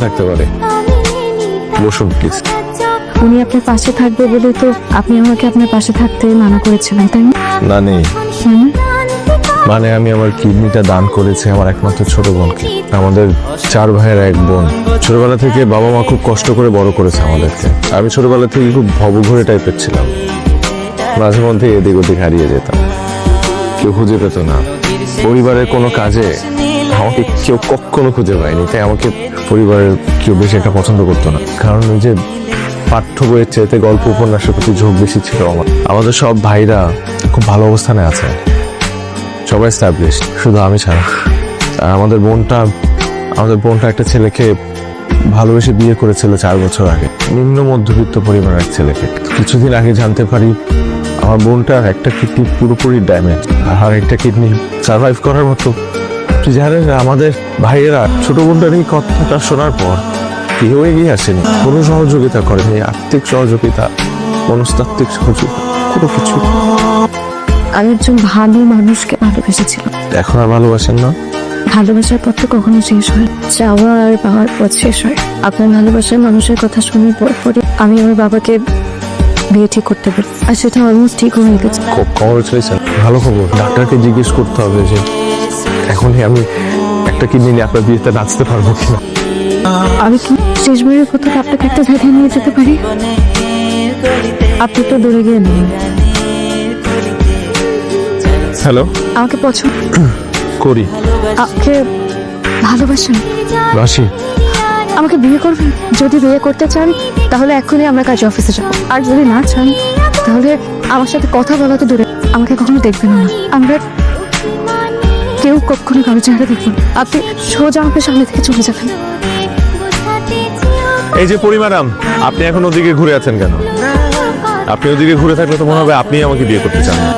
থাকতে পারে। বসুন প্লিজ। উনি আপনার পাশে থাকবে বলে তো আপনি আমাকে আপনার পাশে থাকতে মানা করেছিলেন, তাই না? না নেই, মানে আমি আমার কিডনিটা দান করেছি আমার একমাত্র ছোট বোনকে। আমাদের 4 ভাইয়ের 1 বোন। ছোটবেলা থেকে বাবা মা খুব কষ্ট করে বড় করেছে আমাদেরকে। আমি ছোটবেলা থেকে খুব ভবঘুরে টাইপের ছিলাম, মাঝে মধ্যে এদিক ওদিক হারিয়ে যেতাম, কেউ খুঁজে পেত না। পরিবারের কোনো কাজে আমাকে কেউ কখনো খুঁজে পায়নি, তাই আমাকে পরিবারের কেউ বেশি একটা পছন্দ করতো না। কারণ ওই যে পাঠ্য বইয়ের চাইতে গল্প উপন্যাসের প্রতি ঝোঁক বেশি ছিল আমার। আমাদের সব ভাইরা খুব ভালো অবস্থানে আছে, সবাই এস্টাবলিশড, শুধু আমি ছাড়া। আর আমাদের বোনটা একটা ছেলেকে ভালোবেসে বিয়ে করেছিল 4 বছর আগে, নিম্ন মধ্যবিত্ত পরিবারের এক ছেলেকে। কিছুদিন আগে জানতে পারি আমার বোনটার একটা কিডনি পুরোপুরি ড্যামেজ, আর একটা কিডনি সার্ভাইভ করার মতো। তুই জানেন আমাদের ভাইয়েরা ছোট বোনটার এই কথাটা শোনার পর কেউ এগিয়ে আসেনি, কোনো সহযোগিতা করেনি, আর্থিক সহযোগিতা, মনস্তাত্ত্বিক সহযোগিতা, কোনো কিছু। আমি একজন ভালো মানুষকে ভালোবেসেছিলাম। এখন আর ভালোবাসেন না? ভালোবাসার পর তো কখনো শেষ হয়, চাওয়া আর পাওয়ার পর শেষ হয়। আপনার ভালোবাসার মানুষের কথা শুনে পরে আমি আমার বাবাকে বিয়ে ঠিক করতে পারি, আর সেটা অলমোস্ট ঠিক হয়ে গেছে। কংগ্রেচুলেশন, ভালো খবর। ডাক্তারকে জিজ্ঞেস করতে হবে যে এখনই আমি একটা কিডনি নিয়ে আপনার বিয়েতে নাচতে পারবো কিনা। আমি কি শেষবারের মতো আপনাকে একটা জায়গায় নিয়ে যেতে পারি? আপনি তো দূরে গিয়ে নেন। হ্যালো, আমাকে পছন্দ করি। আমাকে ভালোবাসেন? রাশি, আমাকে বিয়ে করবেন? যদি বিয়ে করতে চান তাহলে এখনই আমরা কাজে অফিসে যাবো, আর যদি না চান তাহলে আমার সাথে কথা বলা তো দূরে, আমাকে কখনো দেখবেন না। আমরা কেউ কখনো কারো চেহারা দেখবেন না। আপনি সোজা আমাকে সামনে থেকে চলে যাবেন। এই যে পরি ম্যাডাম, আপনি এখন ওদিকে ঘুরে আছেন কেন? আপনি ওদিকে ঘুরে থাকলে তো মনে হবে আপনি আমাকে বিয়ে করতে চান না।